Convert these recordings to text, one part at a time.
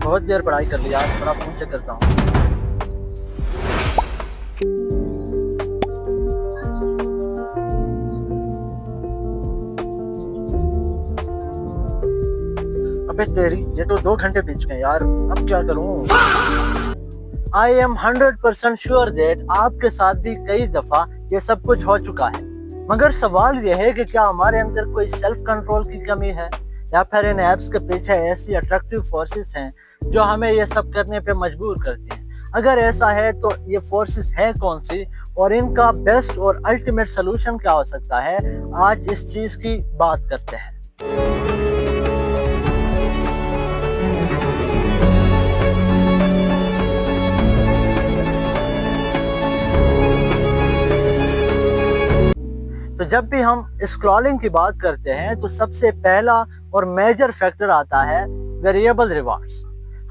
बहुत देर पढ़ाई कर लिया, थोड़ा फोन चेक करता हूँ। अबे तेरी, ये तो 2 घंटे बीत चुके हैं यार, अब क्या करूँ? आई एम 100% श्योर दैट आपके साथ भी कई दफा ये सब कुछ हो चुका है, मगर सवाल ये है कि क्या हमारे अंदर कोई सेल्फ कंट्रोल की कमी है, या फिर इन ऐप्स के पीछे ऐसी अट्रैक्टिव फोर्सेस हैं जो हमें ये सब करने पे मजबूर करती हैं। अगर ऐसा है तो ये फोर्सेस हैं कौन सी, और इनका बेस्ट और अल्टीमेट सोल्यूशन क्या हो सकता है, आज इस चीज की बात करते हैं। तो जब भी हम स्क्रॉलिंग की बात करते हैं तो सबसे पहला और मेजर फैक्टर आता है वेरिएबल रिवार्ड्स।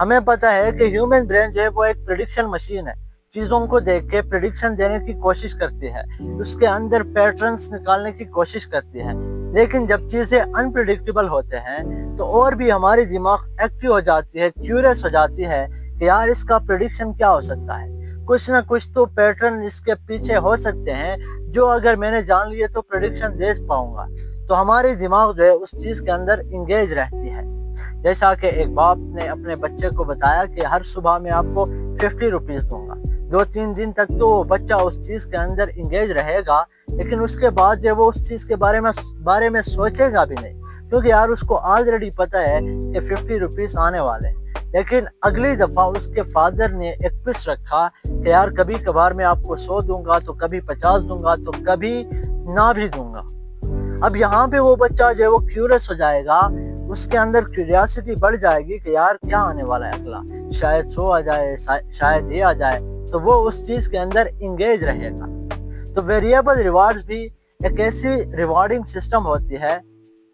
हमें पता है कि ह्यूमन ब्रेन जो है वो एक प्रेडिक्शन मशीन है, चीज़ों को देख के प्रेडिक्शन देने की कोशिश करती है, उसके अंदर पैटर्न्स निकालने की कोशिश करती है। लेकिन जब चीज़ें अनप्रिडिक्टेबल होते हैं तो और भी हमारी दिमाग एक्टिव हो जाती है, क्यूरियस हो जाती है कि यार इसका प्रेडिक्शन क्या हो सकता है, कुछ ना कुछ तो पैटर्न इसके पीछे हो सकते हैं जो अगर मैंने जान लिए तो प्रेडिक्शन दे पाऊंगा। तो हमारी दिमाग जो है उस चीज़ के अंदर इंगेज रहती है। जैसा कि एक बाप ने अपने बच्चे को बताया कि हर सुबह मैं आपको 50 रुपीज़ दूंगा। 2-3 दिन तक तो वो बच्चा उस चीज़ के अंदर इंगेज रहेगा, लेकिन उसके बाद जो वो उस चीज़ के बारे में सोचेगा भी नहीं, क्योंकि यार उसको ऑलरेडी पता है कि 50 रुपीज़ आने वाले हैं। लेकिन अगली दफ़ा उसके फादर ने एक ट्विस्ट रखा कि यार कभी कभार मैं आपको 100 दूंगा, तो कभी 50 दूंगा, तो कभी ना भी दूंगा। अब यहाँ पे वो बच्चा जो है वो क्यूरियस हो जाएगा, उसके अंदर क्यूरियोसिटी बढ़ जाएगी कि यार क्या आने वाला है अगला, शायद 100 आ जाए, शायद ये आ जाए, तो वो उस चीज़ के अंदर इंगेज रहेगा। तो वेरिएबल रिवार्ड्स भी एक ऐसी रिवार्डिंग सिस्टम होती है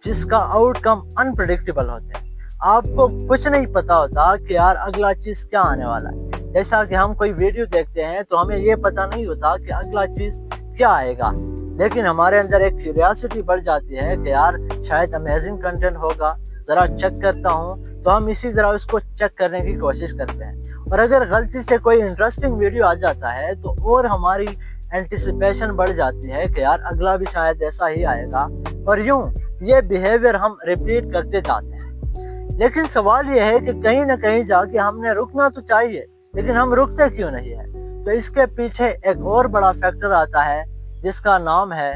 जिसका आउटकम अनप्रेडिक्टेबल होते हैं। आपको कुछ नहीं पता होता कि यार अगला चीज़ क्या आने वाला है। जैसा कि हम कोई वीडियो देखते हैं तो हमें ये पता नहीं होता कि अगला चीज़ क्या आएगा, लेकिन हमारे अंदर एक क्यूरियोसिटी बढ़ जाती है कि यार शायद अमेजिंग कंटेंट होगा, ज़रा चेक करता हूँ, तो हम इसी तरह उसको चेक करने की कोशिश करते हैं। और अगर गलती से कोई इंटरेस्टिंग वीडियो आ जाता है तो और हमारी एंटिसिपेशन बढ़ जाती है कि यार अगला भी शायद ऐसा ही आएगा, और यूं ये बिहेवियर हम रिपीट करते जाते हैं। लेकिन सवाल ये है कि कहीं ना कहीं जाके हमने रुकना तो चाहिए, लेकिन हम रुकते क्यों नहीं है? तो इसके पीछे एक और बड़ा फैक्टर आता है जिसका नाम है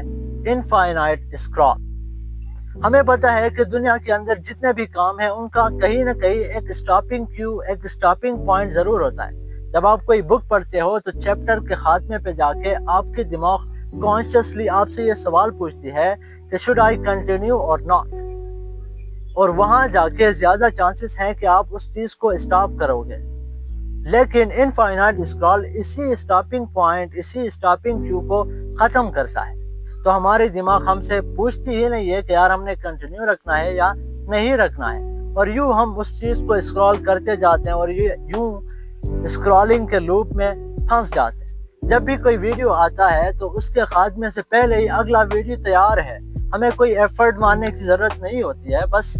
इनफाइनाइट स्क्रॉल। हमें पता है कि दुनिया के अंदर जितने भी काम हैं उनका कहीं ना कहीं एक स्टॉपिंग क्यू, एक स्टॉपिंग पॉइंट ज़रूर होता है। जब आप कोई बुक पढ़ते हो तो चैप्टर के खात्मे पे जाके आपके दिमाग कॉन्शियसली आपसे ये सवाल पूछती है कि शुड आई कंटिन्यू और नॉट, और वहां जाके ज्यादा चांसेस हैं कि आप उस चीज को स्टॉप करोगे। लेकिन इनफाइनाइट स्क्रॉल इसी स्टॉपिंग पॉइंट, इसी स्टॉपिंग क्यू को खत्म करता है। तो हमारी दिमाग हमसे पूछती ही नहीं है कि यार हमने कंटिन्यू रखना है या नहीं रखना है, और यूं हम उस चीज को स्क्रॉल करते जाते हैं और ये यूं स्क्रॉलिंग के लूप में फंस जाते हैं। जब भी कोई वीडियो आता है तो उसके खात्मे से पहले ही अगला वीडियो तैयार है, हमें कोई एफर्ट मारने की ज़रूरत नहीं होती है, बस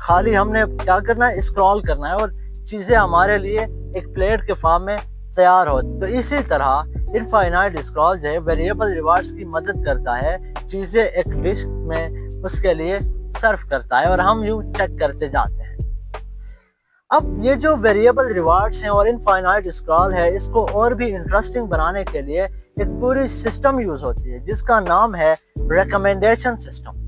खाली हमने क्या करना है, स्क्रॉल करना है, और चीज़ें हमारे लिए एक प्लेट के फॉर्म में तैयार हो। तो इसी तरह इनफाइनाइट स्क्रॉल जो है वेरिएबल रिवार्ड्स की मदद करता है, चीज़ें एक डिश में उसके लिए सर्व करता है और हम यूँ चेक करते जाते हैं। अब ये जो वेरिएबल रिवार्ड्स हैं और इनफाइनाइट स्क्रॉल है, इसको और भी इंटरेस्टिंग बनाने के लिए एक पूरी सिस्टम यूज़ होती है जिसका नाम है रिकमेंडेशन सिस्टम।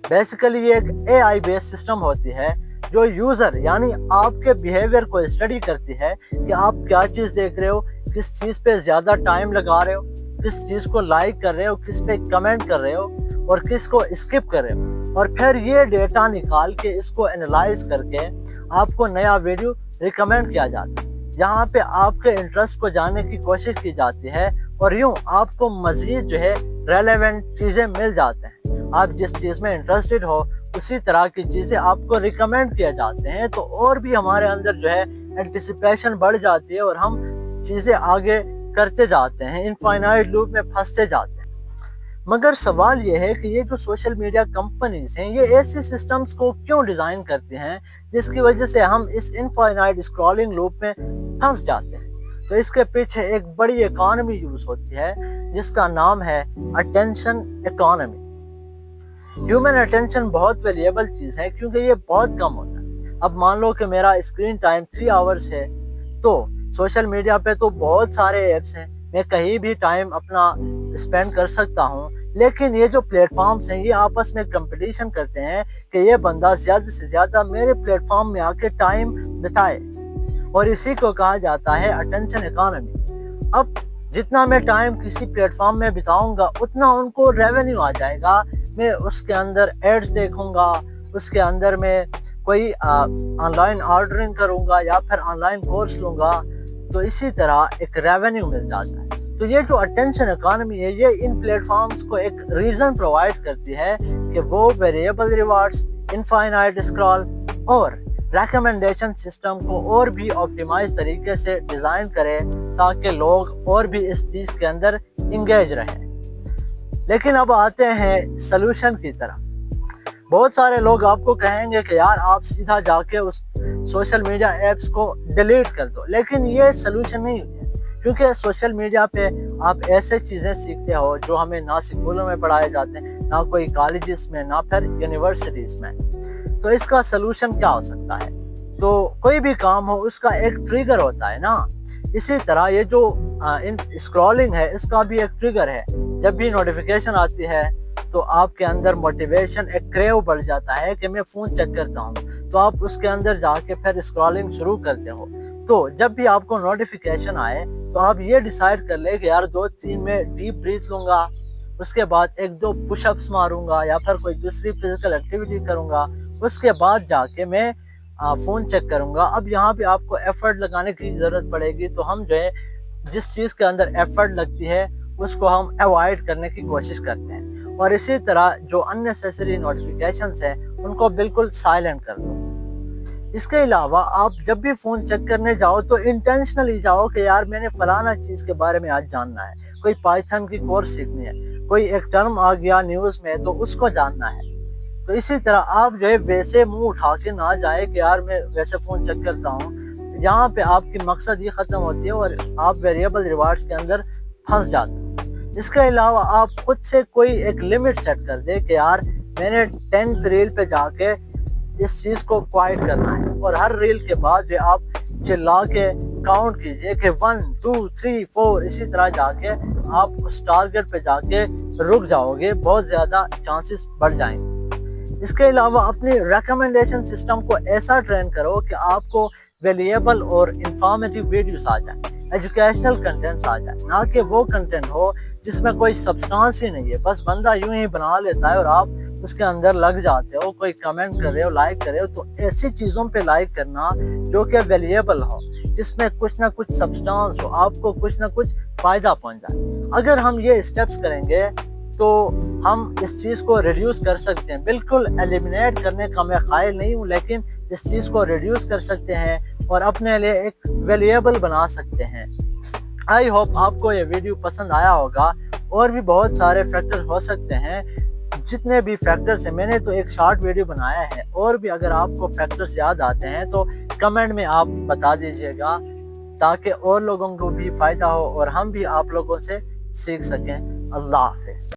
बेसिकली ये एक AI बेस्ड सिस्टम होती है जो यूज़र यानी आपके बिहेवियर को स्टडी करती है कि आप क्या चीज़ देख रहे हो, किस चीज़ पे ज़्यादा टाइम लगा रहे हो, किस चीज़ को लाइक कर रहे हो, किस पे कमेंट कर रहे हो और किस को स्किप कर रहे हो, और फिर ये डेटा निकाल के इसको एनालाइज करके आपको नया वीडियो रिकमेंड किया जाता है, जहाँ पे आपके इंटरेस्ट को जानने की कोशिश की जाती है, और यूँ आपको मज़ीद जो है रेलेवेंट चीज़ें मिल जाते हैं। आप जिस चीज़ में इंटरेस्टेड हो उसी तरह की चीज़ें आपको रिकमेंड किया जाते हैं, तो और भी हमारे अंदर जो है एंटिसिपेशन बढ़ जाती है और हम चीज़ें आगे करते जाते हैं, इनफाइनाइट लूप में फंसते जाते हैं। مگر سوال یہ ہے کہ یہ جو سوشل میڈیا کمپنیز ہیں یہ ایسے سسٹمز کو کیوں ڈیزائن کرتی ہیں جس کی وجہ سے ہم اس انفائنائٹ اسکرولنگ لوپ میں پھنس جاتے ہیں؟ تو اس کے پیچھے ایک بڑی اکانومی یوز ہوتی ہے جس کا نام ہے اٹینشن اکانومی۔ ہیومن اٹینشن بہت ویلیبل چیز ہے کیونکہ یہ بہت کم ہوتا ہے۔ اب مان لو کہ میرا اسکرین ٹائم 3 آورز ہے، تو سوشل میڈیا پہ تو بہت سارے ایپس ہیں، میں کہیں بھی ٹائم اپنا اسپینڈ کر سکتا ہوں، لیکن یہ جو پلیٹ فارمز ہیں یہ آپس میں کمپٹیشن کرتے ہیں کہ یہ بندہ زیادہ سے زیادہ میرے پلیٹ فارم میں آ کے ٹائم بتائے، اور اسی کو کہا جاتا ہے اٹینشن اکانومی۔ اب جتنا میں ٹائم کسی پلیٹ فارم میں بتاؤں گا اتنا ان کو ریونیو آ جائے گا، میں اس کے اندر ایڈز دیکھوں گا، اس کے اندر میں کوئی آن لائن آرڈرنگ کروں گا یا پھر آن لائن کورس لوں گا، تو اسی طرح ایک ریونیو مل جاتا ہے۔ تو یہ جو اٹینشن اکانومی ہے یہ ان پلیٹ فارمز کو ایک ریزن پرووائڈ کرتی ہے کہ وہ ویریبل ریوارڈز، انفائنائٹ اسکرول اور ریکمنڈیشن سسٹم کو اور بھی آپٹیمائز طریقے سے ڈیزائن کرے تاکہ لوگ اور بھی اس چیز کے اندر انگیج رہیں۔ لیکن اب آتے ہیں سلوشن کی طرف۔ بہت سارے لوگ آپ کو کہیں گے کہ یار آپ سیدھا جا کے اس سوشل میڈیا ایپس کو ڈیلیٹ کر دو، لیکن یہ سلوشن نہیں ہے، کیونکہ سوشل میڈیا پہ آپ ایسے چیزیں سیکھتے ہو جو ہمیں نہ اسکولوں میں پڑھائے جاتے ہیں، نہ کوئی کالجز میں، نہ پھر یونیورسٹیز میں۔ تو اس کا سلوشن کیا ہو سکتا ہے؟ تو کوئی بھی کام ہو اس کا ایک ٹریگر ہوتا ہے نا، اسی طرح یہ جو اسکرولنگ ہے اس کا بھی ایک ٹریگر ہے۔ جب بھی نوٹیفیکیشن آتی ہے تو آپ کے اندر موٹیویشن، ایک کریو بڑھ جاتا ہے کہ میں فون چیک کرتا ہوں، تو آپ اس کے اندر جا کے پھر اسکرولنگ شروع کرتے ہو۔ تو جب بھی آپ کو نوٹیفیکیشن آئے تو آپ یہ ڈیسائیڈ کر لیں کہ یار 2-3 میں ڈیپ بریتھ لوں گا، اس کے بعد 1-2 پش اپس ماروں گا یا پھر کوئی دوسری فزیکل ایکٹیویٹی کروں گا، اس کے بعد جا کے میں فون چیک کروں گا۔ اب یہاں پہ آپ کو ایفرٹ لگانے کی ضرورت پڑے گی، تو ہم جو ہے جس چیز کے اندر ایفرٹ لگتی ہے اس کو ہم ایوائڈ کرنے کی کوشش کرتے ہیں، اور اسی طرح جو اننیسیسری نوٹیفیکیشنز ہیں ان کو بالکل سائلنٹ کر دو۔ اس کے علاوہ آپ جب بھی فون چیک کرنے جاؤ تو انٹینشنلی جاؤ کہ یار میں نے فلانا چیز کے بارے میں آج جاننا ہے، کوئی پائتھن کی کورس سیکھنی ہے، کوئی ایک ٹرم آ گیا نیوز میں تو اس کو جاننا ہے۔ تو اسی طرح آپ جو ہے ویسے منہ اٹھا کے نہ جائے کہ یار میں ویسے فون چیک کرتا ہوں، یہاں پہ آپ کی مقصد یہ ختم ہوتی ہے اور آپ ویریبل ریوارڈز کے اندر پھنس جاتے ہیں۔ اس کے علاوہ آپ خود سے کوئی ایک لمٹ سیٹ کر دے کہ یار میں نے 10th ریل پہ جا کے اس چیز کو کوائٹ کرنا ہے، اور ہر ریل کے بعد جو آپ چلا کے کاؤنٹ کیجئے کہ 1 2 3 4، اسی طرح جا کے آپ اس ٹارگٹ پہ جا کے رک جاؤ گے، بہت زیادہ چانسز بڑھ جائیں گے۔ اس کے علاوہ اپنی ریکمنڈیشن سسٹم کو ایسا ٹرین کرو کہ آپ کو ویلیبل اور انفارمیٹیو ویڈیوز آ جائیں، ایجوکیشنل کنٹینٹس آ جائیں، نہ کہ وہ کنٹینٹ ہو جس میں کوئی سبسٹانس ہی نہیں ہے، بس بندہ یوں ہی بنا لیتا ہے اور آپ اس کے اندر لگ جاتے ہو، کوئی کمنٹ کر رہے ہو، لائک کر رہے ہو۔ تو ایسی چیزوں پہ لائک کرنا جو کہ ویلیبل ہو، جس میں کچھ نہ کچھ سبسٹانس ہو، آپ کو کچھ نہ کچھ فائدہ پہنچ جائے۔ اگر ہم یہ اسٹیپس کریں گے تو ہم اس چیز کو ریڈیوس کر سکتے ہیں۔ بالکل ایلیمینیٹ کرنے کا میں قائل نہیں ہوں، لیکن اس چیز کو ریڈیوس کر سکتے ہیں اور اپنے لیے ایک ویلیبل بنا سکتے ہیں۔ آئی ہوپ آپ کو یہ ویڈیو پسند آیا ہوگا۔ اور بھی بہت سارے فیکٹر ہو سکتے ہیں، جتنے بھی فیکٹرز ہیں میں نے تو ایک شارٹ ویڈیو بنایا ہے، اور بھی اگر آپ کو فیکٹرز یاد آتے ہیں تو کمنٹ میں آپ بتا دیجئے گا تاکہ اور لوگوں کو بھی فائدہ ہو اور ہم بھی آپ لوگوں سے سیکھ سکیں۔ اللہ حافظ۔